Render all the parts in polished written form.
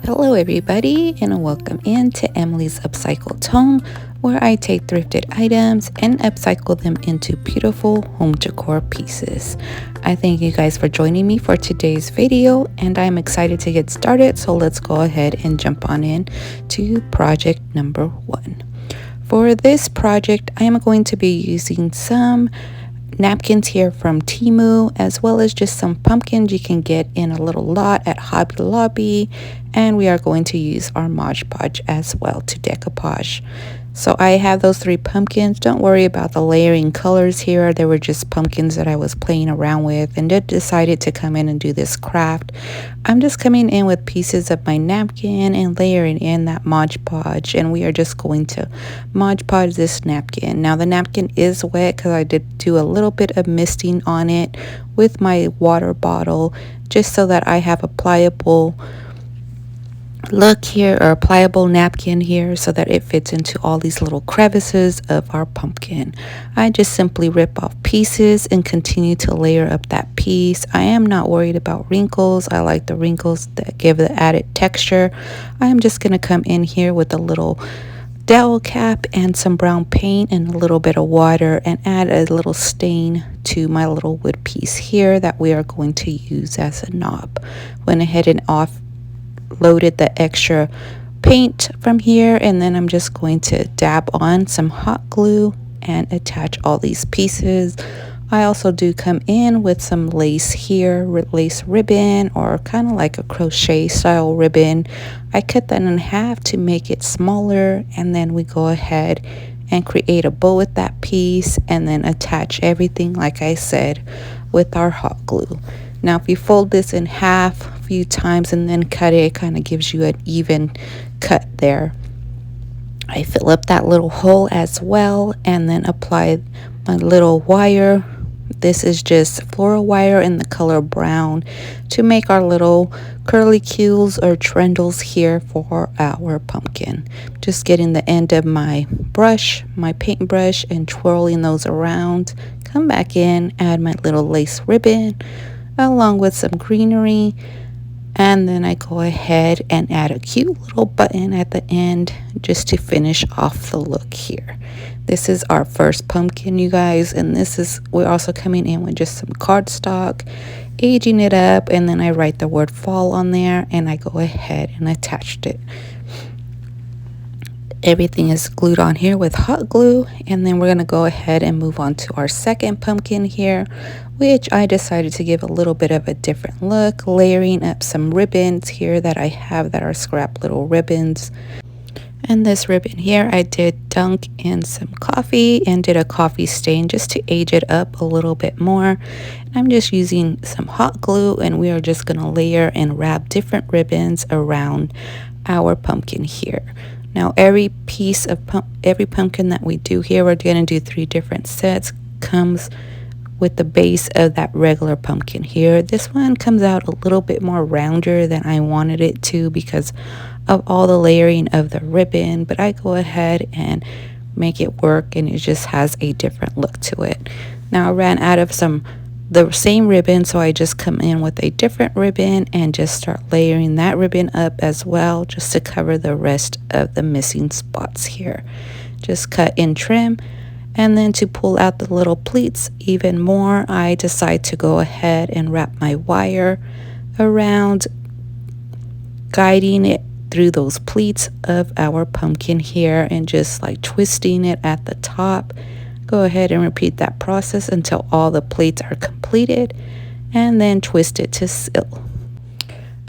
Hello everybody and welcome into Emily's Upcycled Home, where I take thrifted items and upcycle them into beautiful home decor pieces. I thank you guys for joining me for today's video and I'm excited to get started, so let's go ahead and jump on in to project number 1. For this project, I am going to be using some napkins here from Temu, as well as just some pumpkins you can get in a little lot at Hobby Lobby, and we are going to use our Mod Podge as well to decoupage. So I have those 3 pumpkins. Don't worry about the layering colors here. They were just pumpkins that I was playing around with and then decided to come in and do this craft. I'm just coming in with pieces of my napkin and layering in that Mod Podge, and we are just going to Mod Podge this napkin. Now the napkin is wet because I did do a little bit of misting on it with my water bottle, just so that I have a pliable look here, or a pliable napkin here, so that it fits into all these little crevices of our pumpkin. I just simply rip off pieces and continue to layer up that piece. I am not worried about wrinkles. I like the wrinkles that give the added texture. I am just going to come in here with a little dowel cap and some brown paint and a little bit of water and add a little stain to my little wood piece here that we are going to use as a knob. Went ahead and loaded the extra paint from here, and then I'm just going to dab on some hot glue and attach all these pieces. I also do come in with some lace here, lace ribbon, or kind of like a crochet style ribbon. I cut that in half to make it smaller, and then we go ahead and create a bow with that piece and then attach everything like I said with our hot glue. Now if you fold this in half a few times and then cut it, it kind of gives you an even cut there. I fill up that little hole as well and then apply my little wire. This is just floral wire in the color brown to make our little curly cues or trendles here for our pumpkin. Just getting the end of my brush, my paintbrush, and twirling those around. Come back in, add my little lace ribbon along with some greenery, and then I go ahead and add a cute little button at the end just to finish off the look here. This is our first pumpkin, you guys, and we're also coming in with just some cardstock, aging it up, and then I write the word fall on there and I go ahead and attached it. Everything is glued on here with hot glue, and then we're going to go ahead and move on to our second pumpkin here, which I decided to give a little bit of a different look, layering up some ribbons here that I have that are scrap little ribbons. And this ribbon here I did dunk in some coffee and did a coffee stain just to age it up a little bit more. I'm just using some hot glue, and we are just going to layer and wrap different ribbons around our pumpkin here. Now every piece of every pumpkin that we do here, we're going to do 3 different sets, comes with the base of that regular pumpkin here. This one comes out a little bit more rounder than I wanted it to because of all the layering of the ribbon, but I go ahead and make it work, and it just has a different look to it. Now I ran out of the same ribbon, so I just come in with a different ribbon and just start layering that ribbon up as well, just to cover the rest of the missing spots here. Just cut and trim, and then to pull out the little pleats even more, I decide to go ahead and wrap my wire around, guiding it through those pleats of our pumpkin here and just like twisting it at the top. Go ahead and repeat that process until all the plates are completed, and then twist it to seal.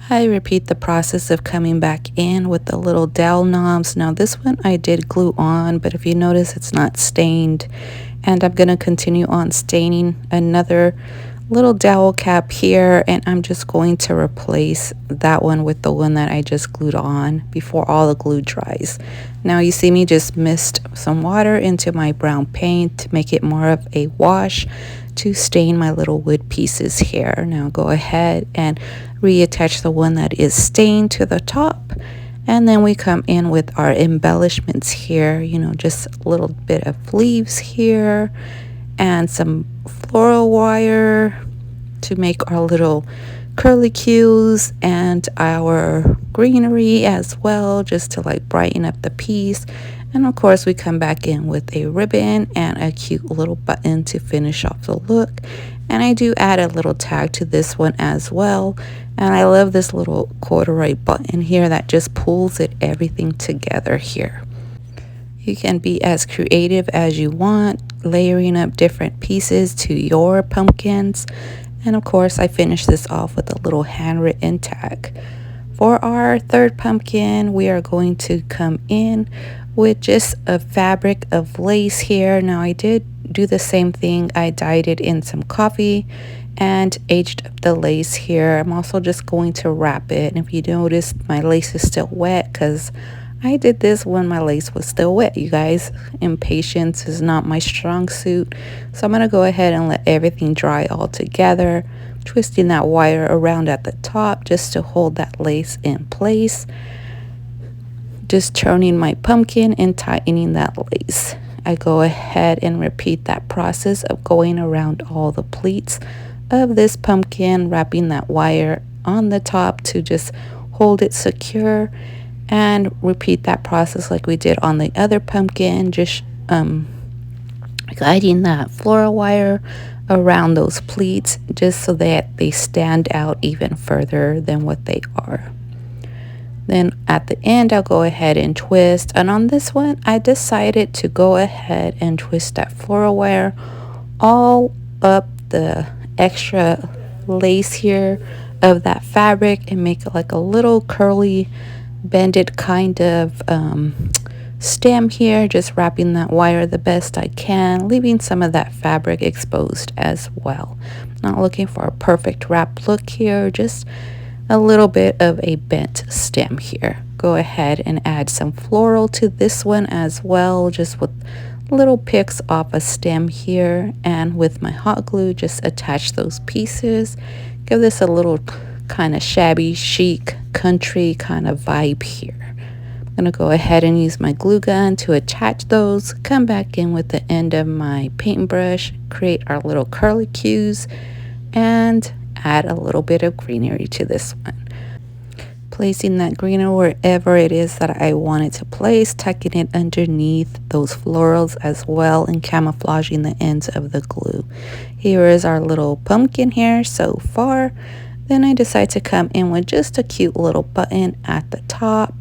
I repeat the process of coming back in with the little dowel knobs. Now this one I did glue on, but if you notice it's not stained, and I'm going to continue on staining another little dowel cap here, and I'm just going to replace that one with the one that I just glued on before all the glue dries. Now you see me just mist some water into my brown paint to make it more of a wash to stain my little wood pieces here. Now go ahead and reattach the one that is stained to the top, and then we come in with our embellishments here, you know, just a little bit of leaves here and some floral wire to make our little curlicues and our greenery as well, just to like brighten up the piece. And of course we come back in with a ribbon and a cute little button to finish off the look. And I do add a little tag to this one as well. And I love this little corduroy button here that just pulls everything together here. You can be as creative as you want, layering up different pieces to your pumpkins. And of course, I finished this off with a little handwritten tag. For our third pumpkin, we are going to come in with just a fabric of lace here. Now, I did do the same thing. I dyed it in some coffee and aged up the lace here. I'm also just going to wrap it. And if you notice, my lace is still wet because I did this when my lace was still wet, you guys. Impatience is not my strong suit. So I'm going to go ahead and let everything dry all together, twisting that wire around at the top just to hold that lace in place. Just turning my pumpkin and tightening that lace. I go ahead and repeat that process of going around all the pleats of this pumpkin, wrapping that wire on the top to just hold it secure. And repeat that process like we did on the other pumpkin, just guiding that floral wire around those pleats just so that they stand out even further than what they are. Then at the end, I'll go ahead and twist. And on this one, I decided to go ahead and twist that floral wire all up the extra lace here of that fabric and make it like a little curly bended kind of stem here, just wrapping that wire the best I can, leaving some of that fabric exposed as well. Not looking for a perfect wrap look here, just a little bit of a bent stem here. Go ahead and add some floral to this one as well, just with little picks off a stem here, and with my hot glue just attach those pieces. Give this a little kind of shabby chic country kind of vibe here. I'm gonna go ahead and use my glue gun to attach those, come back in with the end of my paintbrush, create our little curlicues, and add a little bit of greenery to this one. Placing that greenery wherever it is that I want it to place, tucking it underneath those florals as well, and camouflaging the ends of the glue. Here is our little pumpkin here so far. Then I decide to come in with just a cute little button at the top,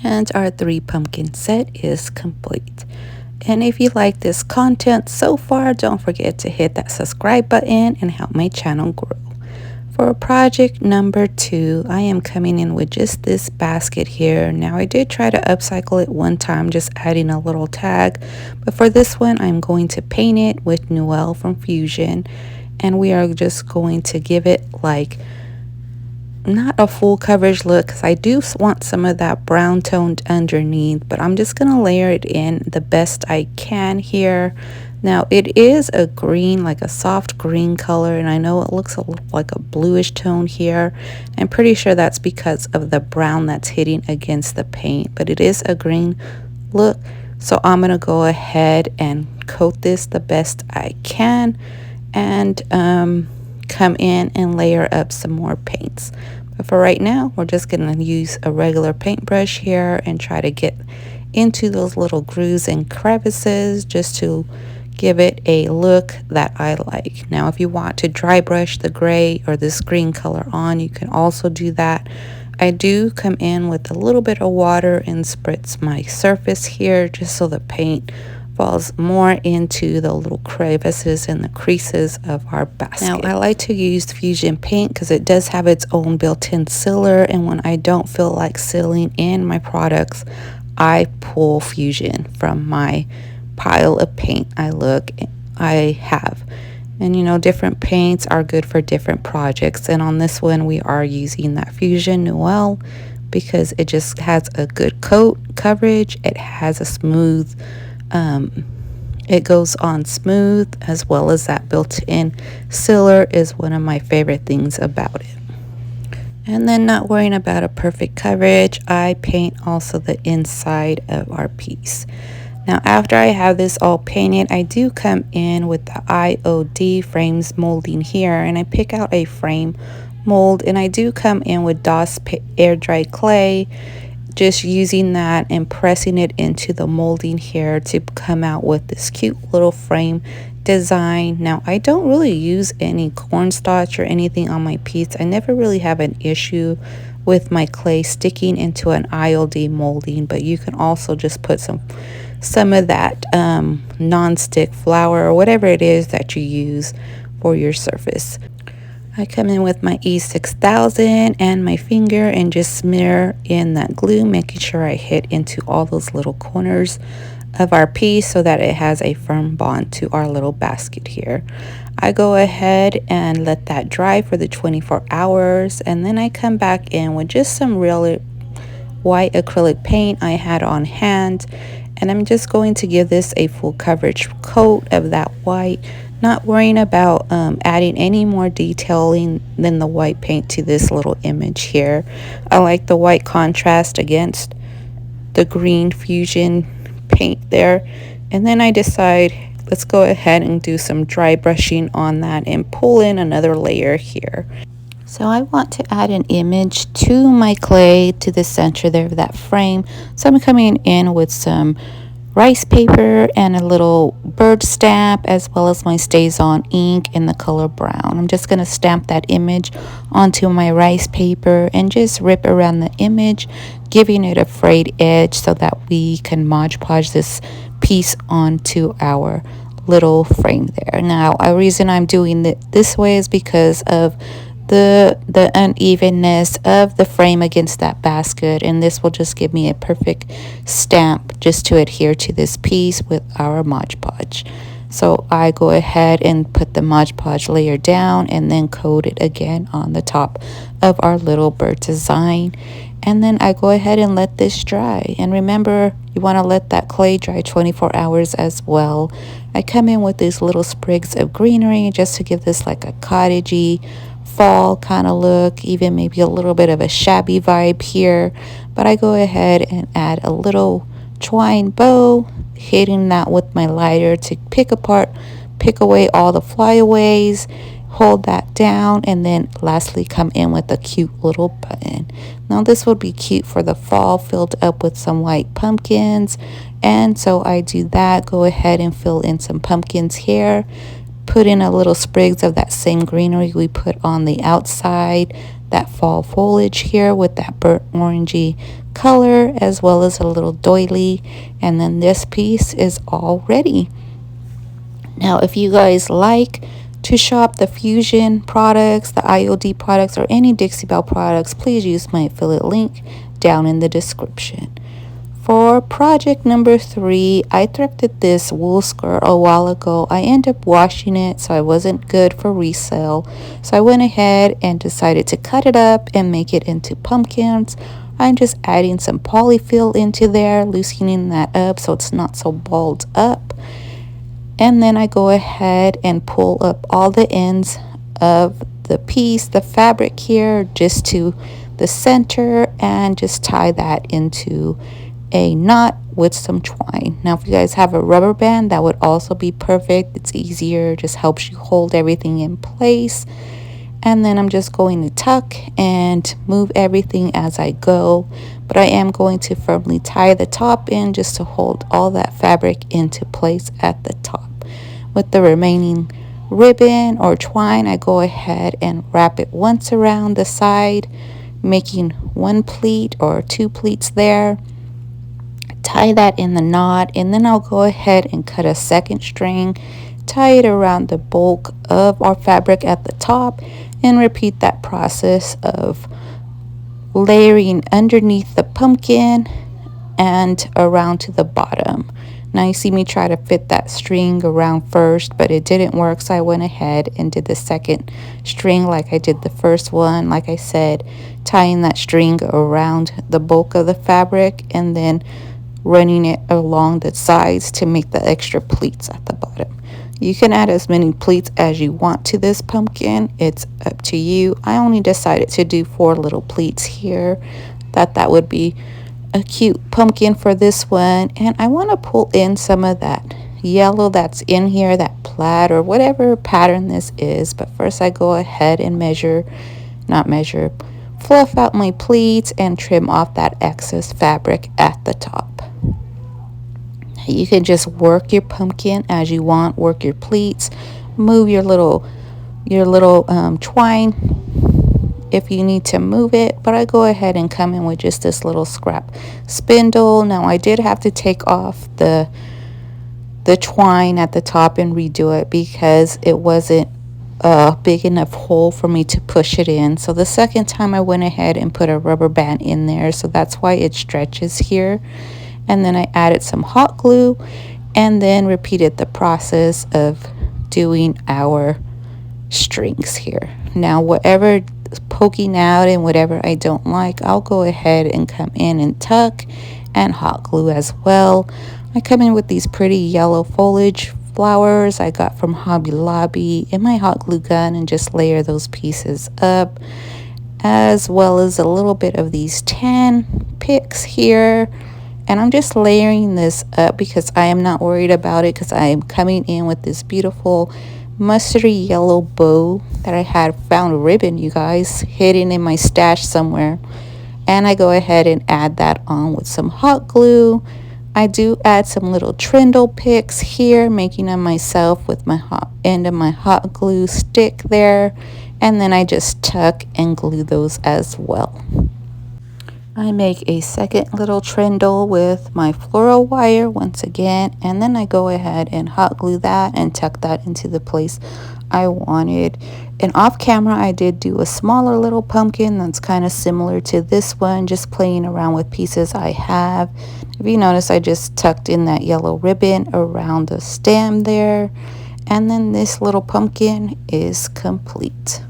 and our 3 pumpkin set is complete. And if you like this content so far, don't forget to hit that subscribe button and help my channel grow. For project number 2, I am coming in with just this basket here. Now, I did try to upcycle it one time, just adding a little tag, but for this one I'm going to paint it with Noel from Fusion. And we are just going to give it like not a full coverage look, because I do want some of that brown toned underneath, but I'm just going to layer it in the best I can here. Now, it is a green, like a soft green color, and I know it looks a little like a bluish tone here. I'm pretty sure that's because of the brown that's hitting against the paint, but it is a green look. So I'm going to go ahead and coat this the best I can, and come in and layer up some more paints. But for right now, we're just going to use a regular paintbrush here and try to get into those little grooves and crevices just to give it a look that I like. Now, if you want to dry brush the gray or this green color on, you can also do that. I do come in with a little bit of water and spritz my surface here just so the paint falls more into the little crevices and the creases of our basket. Now, I like to use Fusion paint because it does have its own built-in sealer, and when I don't feel like sealing in my products, I pull Fusion from my pile of paint I have. And you know, different paints are good for different projects, and on this one we are using that Fusion Noel because it just has a good coat coverage. It has a smooth it goes on smooth, as well as that built-in sealer is one of my favorite things about it. And then, not worrying about a perfect coverage, I paint also the inside of our piece. Now, after I have this all painted, I do come in with the IOD frames molding here, and I pick out a frame mold, and I do come in with DOS air dry clay, just using that and pressing it into the molding here to come out with this cute little frame design. Now, I don't really use any cornstarch or anything on my piece. I never really have an issue with my clay sticking into an ILD molding, but you can also just put some of that non-stick flour or whatever it is that you use for your surface. I come in with my E6000 and my finger and just smear in that glue, making sure I hit into all those little corners of our piece so that it has a firm bond to our little basket here. I go ahead and let that dry for the 24 hours, and then I come back in with just some really white acrylic paint I had on hand, and I'm just going to give this a full coverage coat of that white, not worrying about adding any more detailing than the white paint to this little image here. I like the white contrast against the green fusion paint there, and then I decide let's go ahead and do some dry brushing on that and pull in another layer here. So I want to add an image to my clay to the center there of that frame. So I'm coming in with some rice paper and a little bird stamp, as well as my StazOn ink in the color brown. I'm just going to stamp that image onto my rice paper and just rip around the image, giving it a frayed edge so that we can Mod Podge this piece onto our little frame there. Now, a reason I'm doing it this way is because of the unevenness of the frame against that basket, and this will just give me a perfect stamp just to adhere to this piece with our Mod Podge. So I go ahead and put the Mod Podge layer down and then coat it again on the top of our little bird design, and then I go ahead and let this dry. And remember, you want to let that clay dry 24 hours as well. I come in with these little sprigs of greenery just to give this like a cottagey fall kind of look, even maybe a little bit of a shabby vibe here. But I go ahead and add a little twine bow, hitting that with my lighter to pick away all the flyaways, hold that down, and then lastly come in with a cute little button. Now this would be cute for the fall, filled up with some white pumpkins, and so I do that. Go ahead and fill in some pumpkins here, put in a little sprigs of that same greenery we put on the outside, that fall foliage here with that burnt orangey color, as well as a little doily, and then this piece is all ready. Now, if you guys like to shop the Fusion products, the IOD products, or any Dixie Belle products, please use my affiliate link down in the description. For project number 3, I thrifted this wool skirt a while ago. I ended up washing it, so it wasn't good for resale. So I went ahead and decided to cut it up and make it into pumpkins. I'm just adding some polyfill into there, loosening that up so it's not so balled up. And then I go ahead and pull up all the ends of the piece, the fabric here, just to the center, and just tie that into a knot with some twine. Now, if you guys have a rubber band, that would also be perfect. It's easier, just helps you hold everything in place. And then I'm just going to tuck and move everything as I go, but I am going to firmly tie the top in just to hold all that fabric into place at the top. With the remaining ribbon or twine, I go ahead and wrap it once around the side, making one pleat or 2 pleats there. Tie that in the knot, and then I'll go ahead and cut a second string, tie it around the bulk of our fabric at the top, and repeat that process of layering underneath the pumpkin and around to the bottom. Now you see me try to fit that string around first, but it didn't work, so I went ahead and did the second string like I did the first one. Like I said, tying that string around the bulk of the fabric and then running it along the sides to make the extra pleats at the bottom. You can add as many pleats as you want to this pumpkin. It's up to you. I only decided to do 4 little pleats here. Thought that would be a cute pumpkin for this one. And I want to pull in some of that yellow that's in here, that plaid or whatever pattern this is. But first I go ahead and measure not measure, fluff out my pleats and trim off that excess fabric at the top. You can just work your pumpkin as you want, work your pleats, move your little twine if you need to move it, but I go ahead and come in with just this little scrap spindle. Now I did have to take off the twine at the top and redo it because it wasn't a big enough hole for me to push it in. So the second time I went ahead and put a rubber band in there, so that's why it stretches here. And then I added some hot glue and then repeated the process of doing our strings here. Now whatever is poking out and whatever I don't like, I'll go ahead and come in and tuck and hot glue as well. I come in with these pretty yellow foliage flowers I got from Hobby Lobby in my hot glue gun and just layer those pieces up, as well as a little bit of these tan picks here. And I'm just layering this up because I am not worried about it, because I am coming in with this beautiful mustardy yellow bow that I had found ribbon, you guys, hidden in my stash somewhere. And I go ahead and add that on with some hot glue. I do add some little trindle picks here, making them myself with my end of my hot glue stick there. And then I just tuck and glue those as well. I make a second little trindle with my floral wire once again, and then I go ahead and hot glue that and tuck that into the place I wanted. And off camera I did do a smaller little pumpkin that's kind of similar to this one, just playing around with pieces I have. If you notice, I just tucked in that yellow ribbon around the stem there, and then this little pumpkin is complete.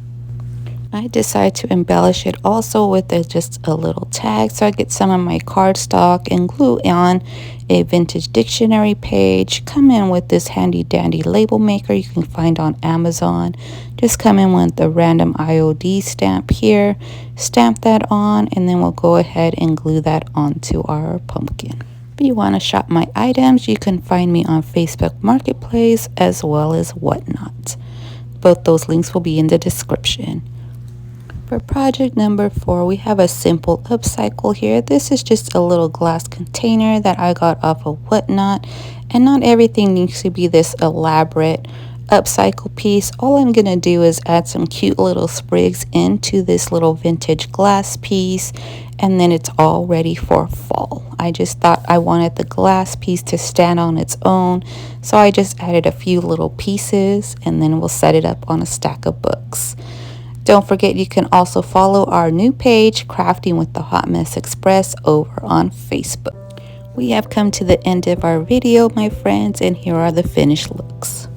I decided to embellish it also with just a little tag. So I get some of my cardstock and glue on a vintage dictionary page. Come in with this handy dandy label maker you can find on Amazon. Just come in with the random IOD stamp here. Stamp that on, and then we'll go ahead and glue that onto our pumpkin. If you want to shop my items, you can find me on Facebook Marketplace as well as Whatnot. Both those links will be in the description. For project number 4, we have a simple upcycle here. This is just a little glass container that I got off of Whatnot, and not everything needs to be this elaborate upcycle piece. All I'm gonna do is add some cute little sprigs into this little vintage glass piece, and then it's all ready for fall. I just thought I wanted the glass piece to stand on its own, so I just added a few little pieces, and then we'll set it up on a stack of books. Don't forget, you can also follow our new page, Crafting with the Hot Mess Express, over on Facebook. We have come to the end of our video, my friends, and here are the finished looks.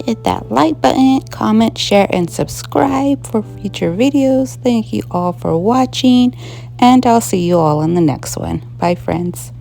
Hit that like button, comment, share, and subscribe for future videos. Thank you all for watching, and I'll see you all in the next one. Bye, friends.